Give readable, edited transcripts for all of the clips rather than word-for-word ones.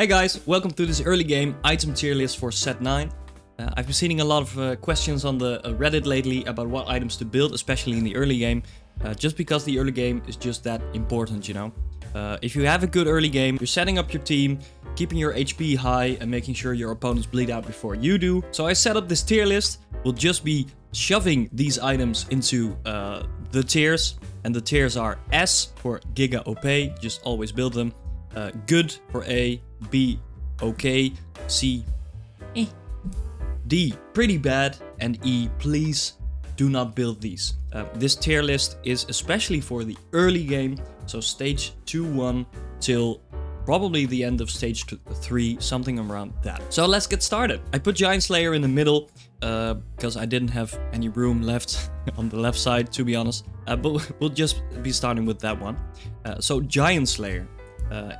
Hey guys, welcome to this early game item tier list for set 9. I've been seeing a lot of questions on the Reddit lately about what items to build, especially in the early game, just because the early game is just that important, you know. If you have a good early game, you're setting up your team, keeping your HP high and making sure your opponents bleed out before you do. So I set up this tier list. We'll just be shoving these items into the tiers, and the tiers are S for Giga OP, just always build them, good for A, B, okay, C, D, pretty bad, and E, please do not build these. This tier list is especially for the early game, so stage 2-1 till probably the end of stage 3, something around that. So let's get started. I put Giant Slayer in the middle because I didn't have any room left on the left side, to be honest. But we'll just be starting with that one. So Giant Slayer,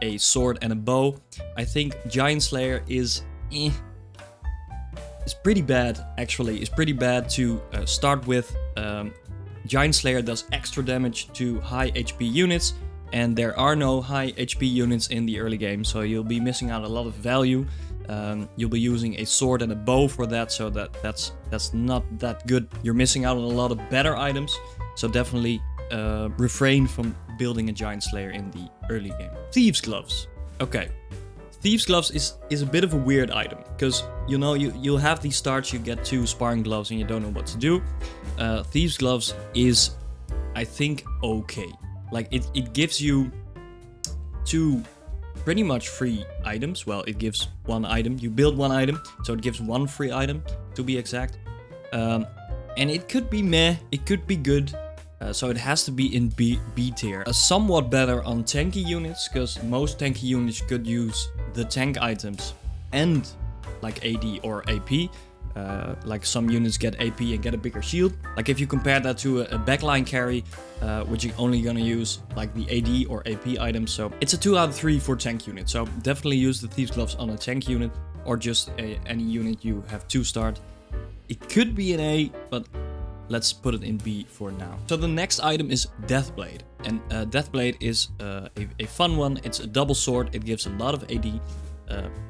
a sword and a bow. I think Giant Slayer is it's pretty bad, actually. It's pretty bad to start with. Giant Slayer does extra damage to high HP units, and there are no high HP units in the early game, so you'll be missing out a lot of value. You'll be using a sword and a bow for that, so that's not that good. You're missing out on a lot of better items, so definitely refrain from building a Giant Slayer in the early game. Thieves Gloves. Okay. Thieves Gloves is a bit of a weird item, because you know you'll have these starts, you get 2 sparring gloves and you don't know what to do. Thieves Gloves is, I think, okay. Like it gives you 2 pretty much free items. Well, it gives 1 item. You build 1 item, so it gives 1 free item to be exact. And it could be meh, it could be good. So it has to be in B tier. Somewhat better on tanky units, because most tanky units could use the tank items and like AD or AP. Like some units get AP and get a bigger shield. Like if you compare that to a backline carry, which you're only gonna use like the AD or AP items. So it's a 2 out of 3 for tank unit. So definitely use the Thieves Gloves on a tank unit, or just any unit you have 2 start. It could be an A, but let's put it in B for now. So the next item is Deathblade. And Deathblade is a fun one. It's a double sword. It gives a lot of AD.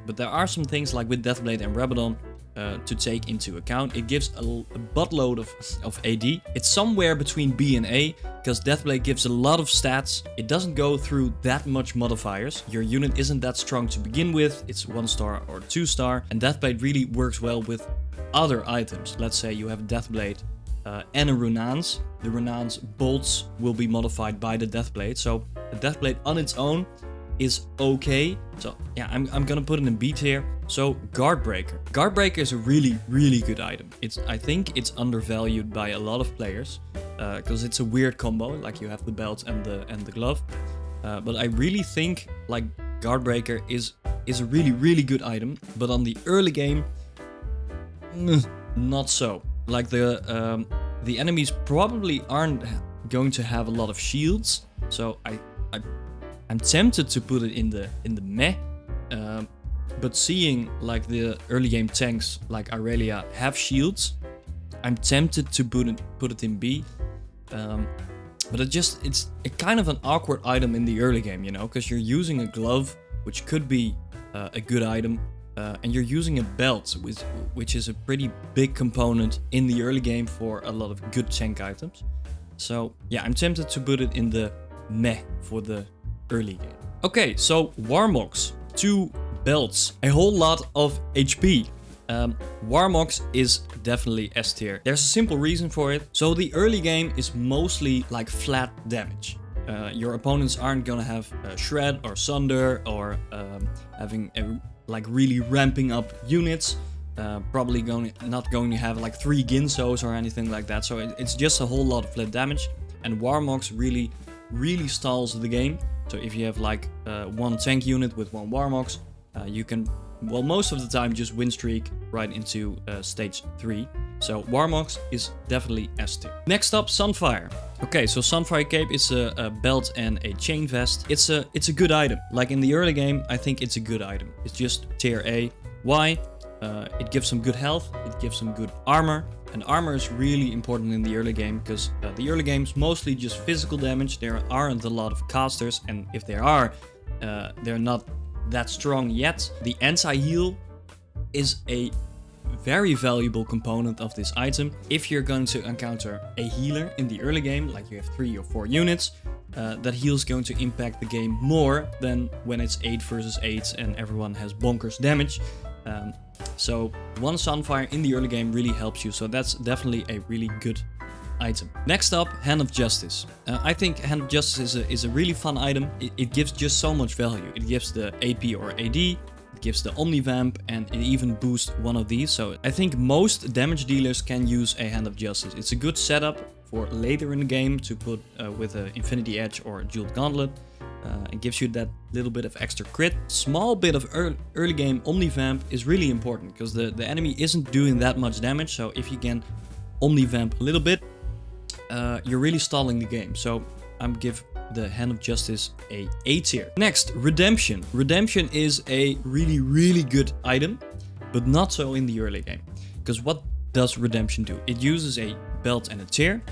But there are some things like with Deathblade and Rabadon to take into account. It gives a buttload of AD. It's somewhere between B and A, because Deathblade gives a lot of stats. It doesn't go through that much modifiers. Your unit isn't that strong to begin with. It's 1 star or 2 star. And Deathblade really works well with other items. Let's say you have Deathblade and a Runaan's. The Runaan's bolts will be modified by the Deathblade. So the Deathblade on its own is okay. So yeah, I'm gonna put it in B tier. So Guardbreaker. Guardbreaker is a really, really good item. I think it's undervalued by a lot of players because it's a weird combo. Like you have the belt and the glove. But I really think like Guardbreaker is a really, really good item. But on the early game, not so. Like the enemies probably aren't going to have a lot of shields, so I'm tempted to put it in the meh. But seeing like the early game tanks like Aurelia have shields, I'm tempted to put it in B. But it's a kind of an awkward item in the early game, you know, because you're using a glove, which could be a good item. And you're using a belt, which is a pretty big component in the early game for a lot of good tank items. So yeah, I'm tempted to put it in the meh for the early game. Okay, so Warmogs, 2 belts, a whole lot of HP. Warmogs is definitely S tier. There's a simple reason for it. So the early game is mostly like flat damage. Your opponents aren't gonna have Shred or Sunder or having like really ramping up units. Probably not going to have like 3 Guinsoos or anything like that. So it's just a whole lot of flat damage. And Warmogs really, really stalls the game. So if you have like 1 tank unit with 1 Warmogs, you can, well, most of the time just win streak right into stage 3. So Warmogs is definitely S tier. Next up, Sunfire. Okay, so Sunfire Cape is a belt and a chain vest. It's a good item. Like in the early game, I think it's a good item. It's just tier A. Why? It gives some good health. It gives some good armor. And armor is really important in the early game because the early game is mostly just physical damage. There aren't a lot of casters, and if there are, they're not that strong yet. The anti-heal is a very valuable component of this item. If you're going to encounter a healer in the early game, like you have 3 or 4 units, that heal is going to impact the game more than when it's 8 versus 8 and everyone has bonkers damage. So one Sunfire in the early game really helps you, so that's definitely a really good item. Next up, Hand of Justice. I think Hand of Justice is a really fun item. It gives just so much value. It gives the AP or AD, it gives the Omnivamp, and it even boosts one of these. So I think most damage dealers can use a Hand of Justice. It's a good setup for later in the game to put with an Infinity Edge or a Jeweled Gauntlet. It gives you that little bit of extra crit. Small bit of early game Omnivamp is really important because the enemy isn't doing that much damage. So if you can Omnivamp a little bit, you're really stalling the game. So I'm give the Hand of Justice a A tier. Next, Redemption. Redemption is a really good item, but not so in the early game. Because what does Redemption do? It uses a belt and a tear.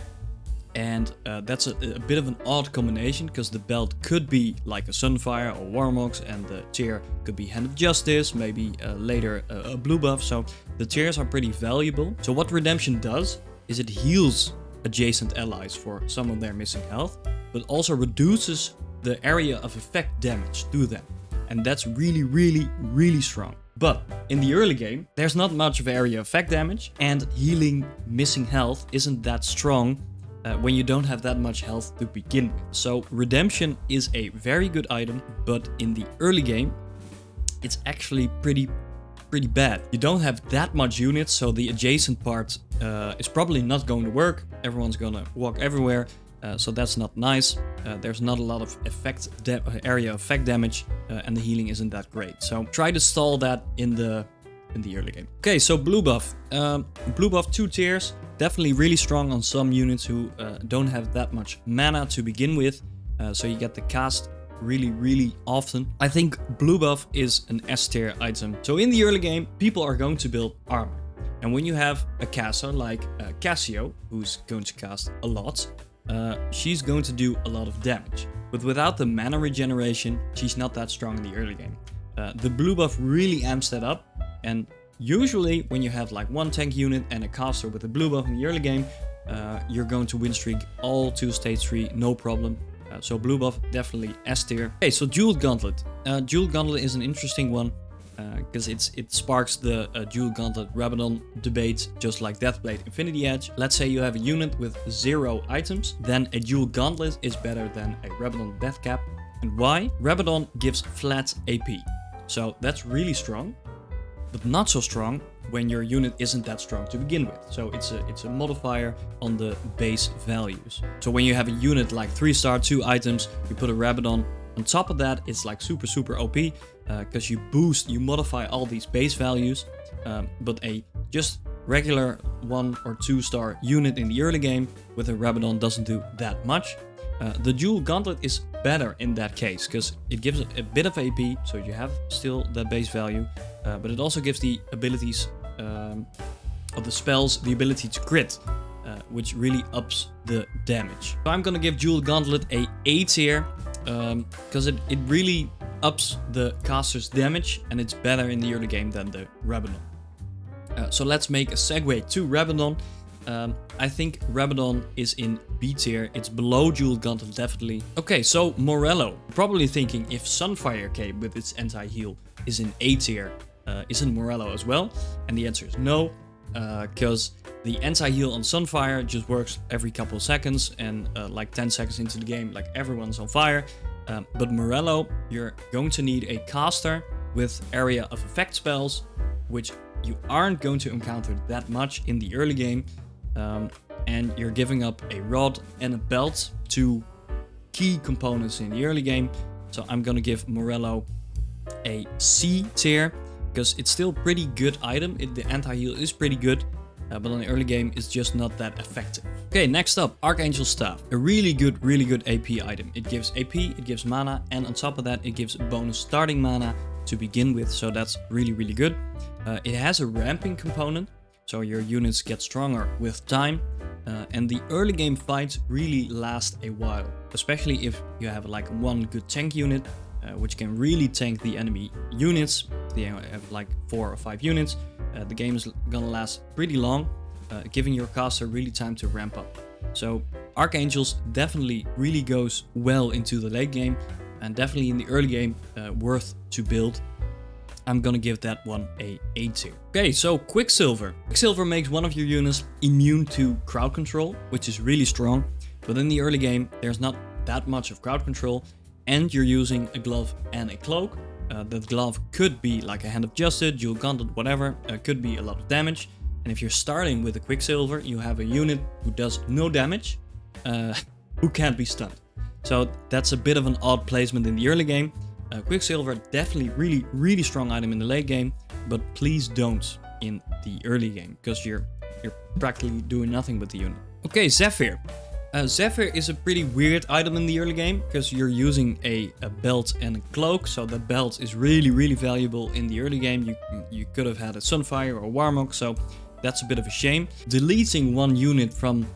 And that's a bit of an odd combination, because the belt could be like a Sunfire or Warmogs, and the tier could be Hand of Justice, maybe later a blue buff. So the tiers are pretty valuable. So what Redemption does is it heals adjacent allies for some of their missing health, but also reduces the area of effect damage to them. And that's really strong. But in the early game, there's not much of area effect damage, and healing missing health isn't that strong when you don't have that much health to begin with. So Redemption is a very good item, but in the early game, it's actually pretty bad. You don't have that much units, so the adjacent part is probably not going to work. Everyone's gonna walk everywhere, so that's not nice. There's not a lot of area effect damage, and the healing isn't that great. So try to stall that in the early game. Okay, so blue buff. Blue buff 2 tiers. Definitely really strong on some units who don't have that much mana to begin with. So you get the cast really often. I think blue buff is an S tier item. So in the early game, people are going to build armor. And when you have a caster like Cassio, who's going to cast a lot, she's going to do a lot of damage. But without the mana regeneration, she's not that strong in the early game. The blue buff really amps that up, and usually when you have like one tank unit and a caster with a blue buff in the early game, you're going to win streak all 2 stage 3, no problem. So blue buff, definitely S tier. Okay, so Jeweled Gauntlet. Jeweled Gauntlet is an interesting one, because it sparks the Jeweled Gauntlet Rabadon debate, just like Deathblade Infinity Edge. Let's say you have a unit with 0 items, then a Jeweled Gauntlet is better than a Rabadon Deathcap. And why? Rabadon gives flat AP. So that's really strong, but not so strong when your unit isn't that strong to begin with. So it's a modifier on the base values. So when you have a unit like 3-star, 2 items, you put a Rabadon on top of that, it's like super OP, because you modify all these base values, but a just regular 1 or 2-star unit in the early game with a Rabadon doesn't do that much. The Jeweled Gauntlet is better in that case, because it gives a bit of AP, so you have still that base value, but it also gives the abilities of the spells the ability to crit, which really ups the damage. So I'm gonna give Jeweled Gauntlet a tier, because it really ups the caster's damage, and it's better in the early game than the Rabadon. So let's make a segue to Rabadon. I think Rabadon is in B tier. It's below Jeweled Gauntlet, definitely. Okay, so Morello. Probably thinking, if Sunfire Cape with its anti-heal is in A tier, isn't Morello as well? And the answer is no, because the anti-heal on Sunfire just works every couple of seconds, and like 10 seconds into the game, like everyone's on fire. But Morello, you're going to need a caster with area of effect spells, which you aren't going to encounter that much in the early game. And you're giving up a rod and a belt, 2 key components in the early game. So I'm gonna give Morello a C tier, because it's still a pretty good item. The anti-heal is pretty good, but in the early game it's just not that effective. Okay, next up, Archangel Staff. A really good AP item. It gives AP, it gives mana, and on top of that it gives bonus starting mana to begin with, so that's really good. It has a ramping component, so your units get stronger with time, and the early game fights really last a while, especially if you have like one good tank unit. which can really tank the enemy units. They have like 4 or 5 units. The game is gonna last pretty long, giving your caster really time to ramp up. So Archangels definitely really goes well into the late game, and definitely in the early game worth to build. I'm gonna give that one a A tier. Okay, so Quicksilver. Quicksilver makes one of your units immune to crowd control, which is really strong. But in the early game, there's not that much of crowd control, and you're using a glove and a cloak. That glove could be like a Hand of Justice, Dual Gauntlet, whatever. Could be a lot of damage. And if you're starting with a Quicksilver, you have a unit who does no damage, who can't be stunned. So that's a bit of an odd placement in the early game. Quicksilver, definitely really strong item in the late game, but please don't in the early game, because you're practically doing nothing with the unit. Okay, Zephyr. Zephyr is a pretty weird item in the early game, because you're using a belt and a cloak, so that belt is really valuable in the early game. You could have had a Sunfire or a Warmog, so that's a bit of a shame. Deleting one unit from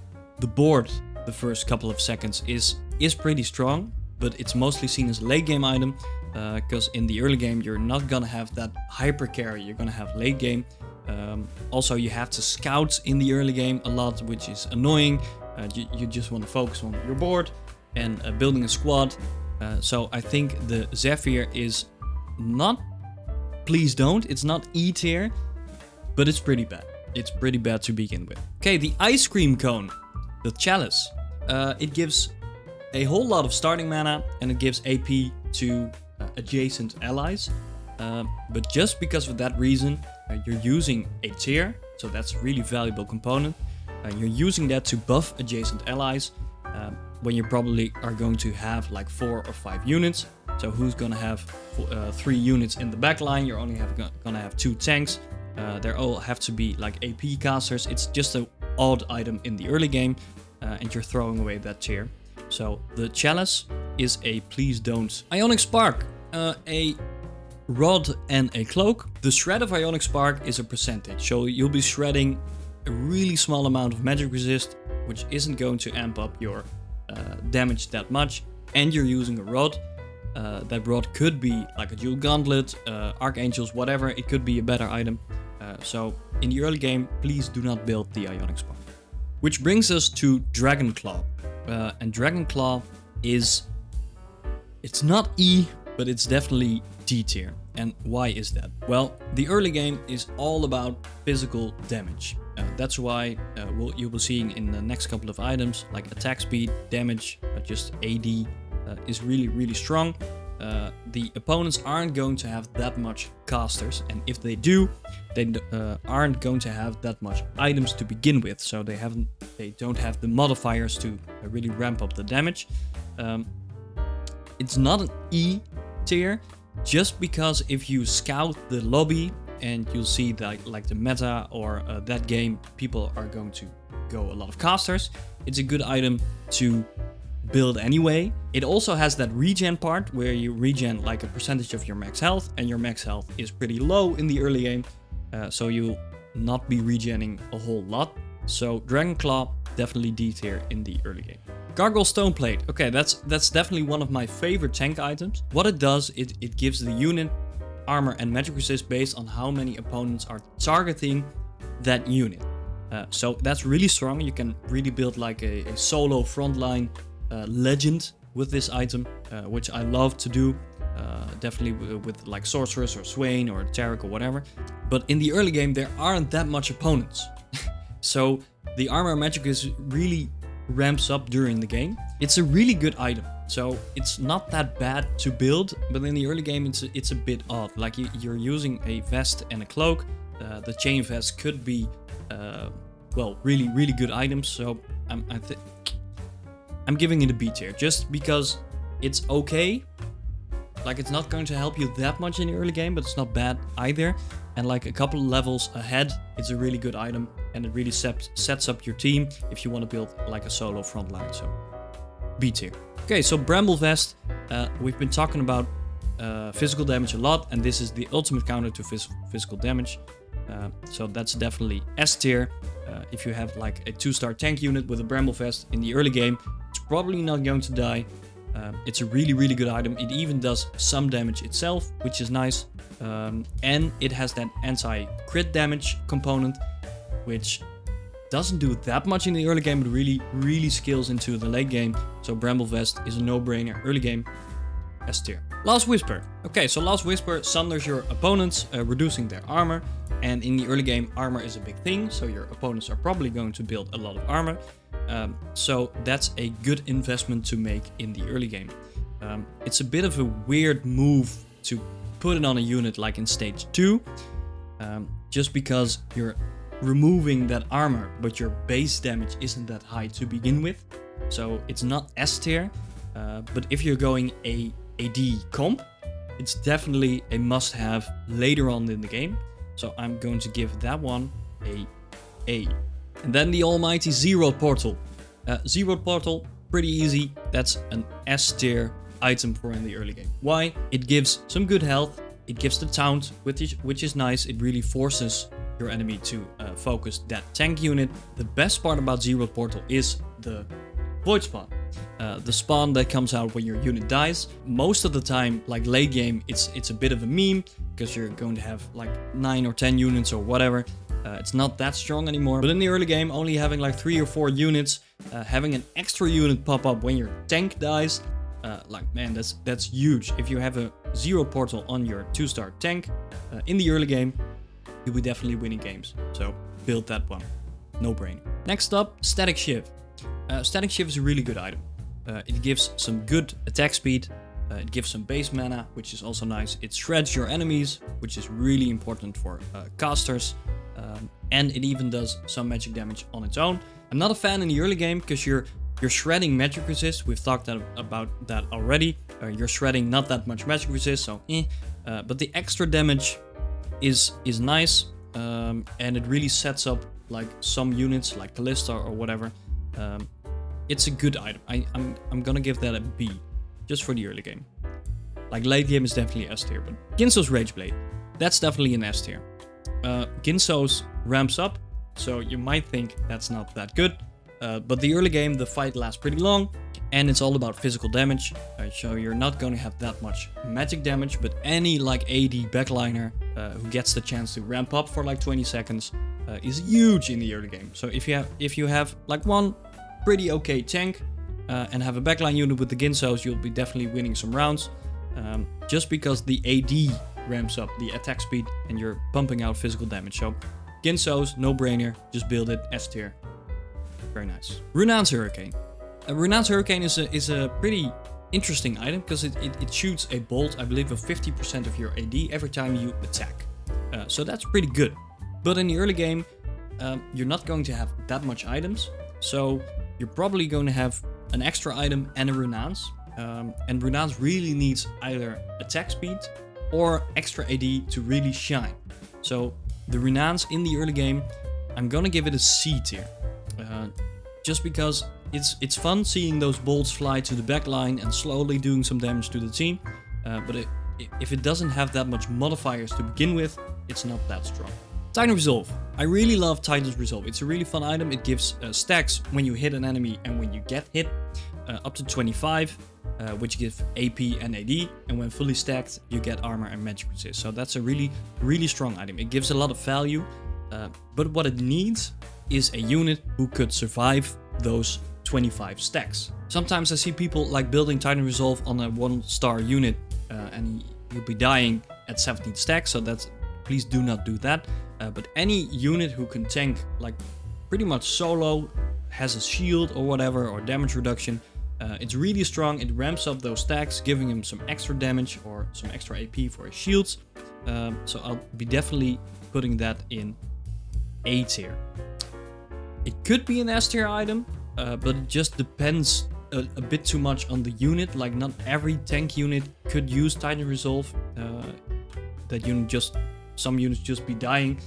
the board the first couple of seconds is pretty strong, but it's mostly seen as a late game item, because in the early game you're not gonna have that hyper carry, you're gonna have late game. Also, you have to scout in the early game a lot, which is annoying. You just want to focus on your board and building a squad. So I think the Zephyr is not, please don't, it's not E tier, but it's pretty bad. It's pretty bad to begin with. Okay, the Ice Cream Cone, the Chalice. It gives a whole lot of starting mana, and it gives AP to adjacent allies. But just because of that reason, you're using a tier, so that's a really valuable component. You're using that to buff adjacent allies when you probably are going to have like 4 or 5 units. So who's gonna have 3 units in the backline? You're only gonna have 2 tanks. They all have to be like AP casters. It's just an odd item in the early game, and you're throwing away that tier. So the Chalice is a please don't. Ionic Spark, a rod and a cloak. The shred of Ionic Spark is a percentage, so you'll be shredding a really small amount of magic resist, which isn't going to amp up your damage that much, and you're using a rod. That rod could be like a Dual Gauntlet, Archangels, whatever. It could be a better item. So in the early game, please do not build the Ionic Spark. Which brings us to Dragon Claw. And Dragon Claw is, it's not E, but it's definitely D tier. And why is that? Well, the early game is all about physical damage. That's why you will see in the next couple of items, like attack speed, damage, just AD is really strong. The opponents aren't going to have that much casters, and if they do, they aren't going to have that much items to begin with, so they don't have the modifiers to really ramp up the damage. It's not an E tier, just because if you scout the lobby and you'll see that like the meta or that game, people are going to go a lot of casters. It's a good item to build anyway. It also has that regen part where you regen like a percentage of your max health, and your max health is pretty low in the early game, so you'll not be regenning a whole lot. So Dragon Claw, definitely D tier in the early game. Gargoyle Stoneplate. Okay, that's definitely one of my favorite tank items. What it does, it gives the unit armor and magic resist based on how many opponents are targeting that unit. So that's really strong. You can really build like a solo frontline legend with this item, which I love to do. Definitely with like Sorceress or Swain or Tarek or whatever. But in the early game, there aren't that much opponents. So the armor magic is really ramps up during the game. It's a really good item. So it's not that bad to build, but in the early game, it's a bit odd. Like you're using a vest and a cloak. The chain vest could be, well, really good items. So I'm giving it a B tier, just because it's okay. Like, it's not going to help you that much in the early game, but it's not bad either. And like a couple levels ahead, it's a really good item, and it really sets up your team if you want to build like a solo frontline. So B tier. Okay, so Bramble Vest. We've been talking about physical damage a lot, and this is the ultimate counter to physical damage. So that's definitely S tier. If you have like a 2-star tank unit with a Bramble Vest in the early game, it's probably not going to die. It's a really good item. It even does some damage itself, which is nice. And it has that anti-crit damage component, which doesn't do that much in the early game, but really scales into the late game. So Bramble Vest is a no-brainer early game, S tier. Last Whisper. Okay, so Last Whisper sunders your opponents, reducing their armor. And in the early game, armor is a big thing, so your opponents are probably going to build a lot of armor. So that's a good investment to make in the early game. It's a bit of a weird move to put it on a unit like in stage 2, just because you're removing that armor, but your base damage isn't that high to begin with. So it's not S tier, but if you're going a AD comp, it's definitely a must-have later on in the game. So I'm going to give that one a A. And then the almighty Zeroed Portal. Zeroed Portal, pretty easy. That's an S tier item for in the early game. Why? It gives some good health. It gives the taunt, which is nice. It really forces your enemy to focus that tank unit. The best part about Zeroed Portal is the Void Spawn. The spawn that comes out when your unit dies. Most of the time, like late game, it's a bit of a meme, because you're going to have like 9 or 10 units or whatever. It's not that strong anymore. But in the early game, only having like 3 or 4 units, having an extra unit pop up when your tank dies, like man, that's huge. If you have a Zeroed Portal on your 2-star tank in the early game, you'll be definitely winning games. So build that one, no brainer. Next up, Statikk Shiv. Statikk Shiv is a really good item. It gives some good attack speed. It gives some base mana, which is also nice. It shreds your enemies, which is really important for casters. And it even does some magic damage on its own. I'm not a fan in the early game because you're shredding magic resist. We've talked about that already. You're shredding not that much magic resist, so but the extra damage is nice, and it really sets up like some units like Callista or whatever. It's a good item. I'm gonna give that a B, just for the early game. Like late game is definitely S tier, but Guinsoo's Rageblade, that's definitely an S tier. Guinsoo's ramps up, so you might think that's not that good, but the early game, the fight lasts pretty long, and it's all about physical damage, so you're not going to have that much magic damage, but any like AD backliner who gets the chance to ramp up for like 20 seconds is huge in the early game. So if you have like one pretty okay tank and have a backline unit with the Guinsoos, you'll be definitely winning some rounds, just because the AD ramps up the attack speed and you're pumping out physical damage. So Guinsoos, no brainer, just build it, S tier. Very nice. Runaan's Hurricane. Runaan's Hurricane is a pretty interesting item because it shoots a bolt, I believe, of 50% of your AD every time you attack. So that's pretty good. But in the early game, you're not going to have that much items, so you're probably going to have an extra item and a Runaan's. And Runaan's really needs either attack speed or extra AD to really shine. So the Runaan's in the early game, I'm gonna give it a C tier. Just because it's fun seeing those bolts fly to the back line and slowly doing some damage to the team. But if it doesn't have that much modifiers to begin with, it's not that strong. Titan Resolve. I really love Titan's Resolve. It's a really fun item. It gives stacks when you hit an enemy and when you get hit, up to 25. Which give AP and AD, and when fully stacked, you get armor and magic resist. So that's a really strong item. It gives a lot of value, but what it needs is a unit who could survive those 25 stacks. Sometimes I see people like building Titan Resolve on a 1-star unit, and he'll be dying at 17 stacks. So please do not do that. But any unit who can tank like pretty much solo, has a shield or whatever, or damage reduction. It's really strong. It ramps up those stacks, giving him some extra damage or some extra AP for his shields. So I'll be definitely putting that in A tier. It could be an S tier item, but it just depends a bit too much on the unit. Like not every tank unit could use Titan Resolve. Some units just be dying.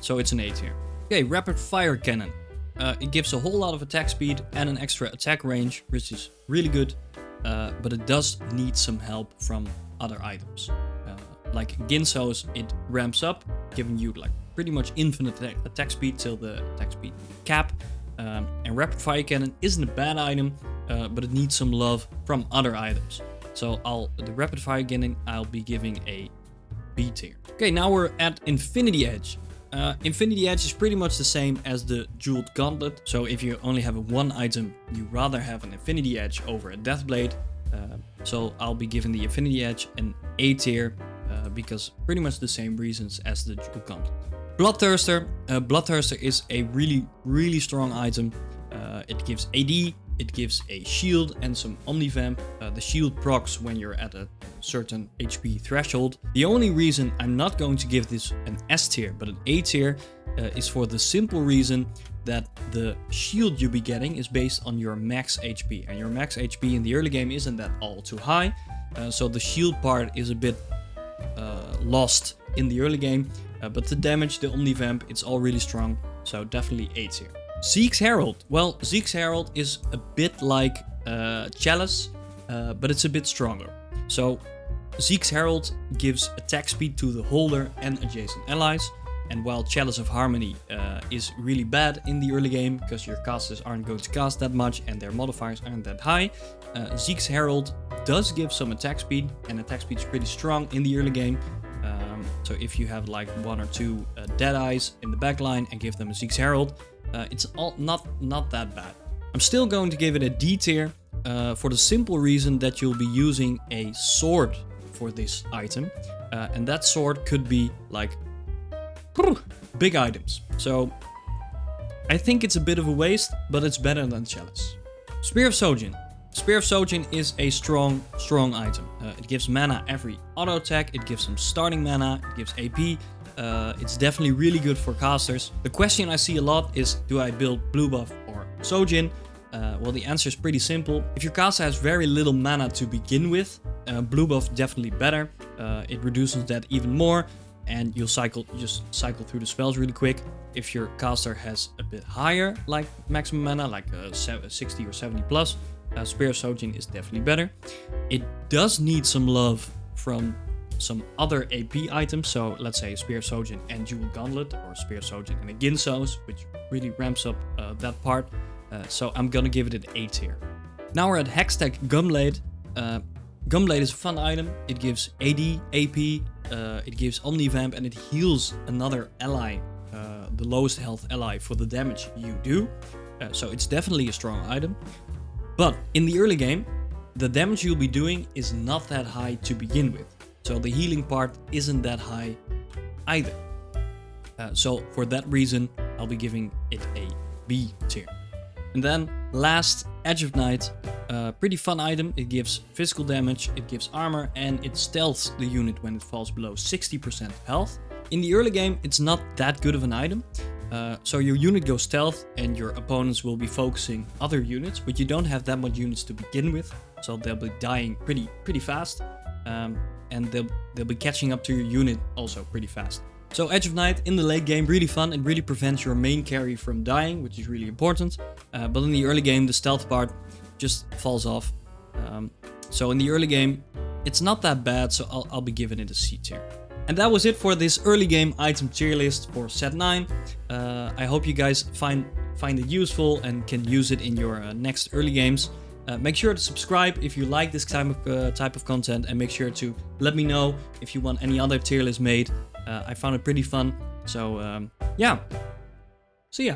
So it's an A tier. Okay, Rapid Firecannon. It gives a whole lot of attack speed and an extra attack range, which is really good, but it does need some help from other items. Like Guinsoo's, it ramps up, giving you like pretty much infinite attack speed till the attack speed cap. And Rapid Firecannon isn't a bad item, but it needs some love from other items. So the Rapid Fire Cannon, I'll be giving a B tier. Okay, now we're at Infinity Edge. Infinity Edge is pretty much the same as the Jeweled Gauntlet. So if you only have one item, you rather have an Infinity Edge over a Deathblade. So I'll be giving the Infinity Edge an A tier because pretty much the same reasons as the Jeweled Gauntlet. Bloodthirster. Bloodthirster is a really strong item. It gives AD, it gives a shield and some Omnivamp. The shield procs when you're at a certain HP threshold. The only reason I'm not going to give this an S tier but an A tier is for the simple reason that the shield you'll be getting is based on your max HP, and your max HP in the early game isn't that all too high, so the shield part is a bit lost in the early game, but the damage, the Omnivamp, it's all really strong, so definitely A tier. Zeke's Herald. Well, Zeke's Herald is a bit like Chalice, but it's a bit stronger. So Zeke's Herald gives attack speed to the holder and adjacent allies. And while Chalice of Harmony is really bad in the early game, because your casters aren't going to cast that much and their modifiers aren't that high, Zeke's Herald does give some attack speed, and attack speed is pretty strong in the early game. So if you have like 1 or 2 Deadeyes in the backline and give them a Zeke's Herald, it's all not that bad. I'm still going to give it a D tier for the simple reason that you'll be using a sword for this item, and that sword could be like big items. So I think it's a bit of a waste, but it's better than Chalice. Spear of Shojin. Spear of Shojin is a strong item. It gives mana every auto attack, it gives some starting mana, it gives AP. It's definitely really good for casters. The question I see a lot is, do I build blue buff or Shojin? Well, the answer is pretty simple. If your caster has very little mana to begin with, blue buff definitely better. It reduces that even more, and you'll just cycle through the spells really quick. If your caster has a bit higher, like maximum mana, like 60 or 70 plus, Spear of Shojin is definitely better. It does need some love from some other AP items, so let's say Spear of Shojin and Jeweled Gauntlet, or Spear of Shojin and a Guinsoo, which really ramps up that part. So I'm gonna give it an A tier. Now we're at Hextech Gunblade. Gunblade is a fun item. It gives AD, AP, it gives Omnivamp, and it heals another ally, the lowest health ally, for the damage you do. So it's definitely a strong item. But in the early game, the damage you'll be doing is not that high to begin with. So the healing part isn't that high either. So for that reason, I'll be giving it a B tier. And then last, Edge of Night. Pretty fun item. It gives physical damage, it gives armor, and it stealths the unit when it falls below 60% health. In the early game, it's not that good of an item. So your unit goes stealth and your opponents will be focusing other units, but you don't have that much units to begin with, so they'll be dying pretty fast. And they'll be catching up to your unit also pretty fast. So Edge of Night in the late game, really fun. It really prevents your main carry from dying, which is really important. But in the early game, the stealth part just falls off. So in the early game, it's not that bad, so I'll be giving it a C tier. And that was it for this early game item tier list for set 9. I hope you guys find it useful and can use it in your next early games. Make sure to subscribe if you like this type of content, and make sure to let me know if you want any other tier list made. I found it pretty fun, so yeah, see ya.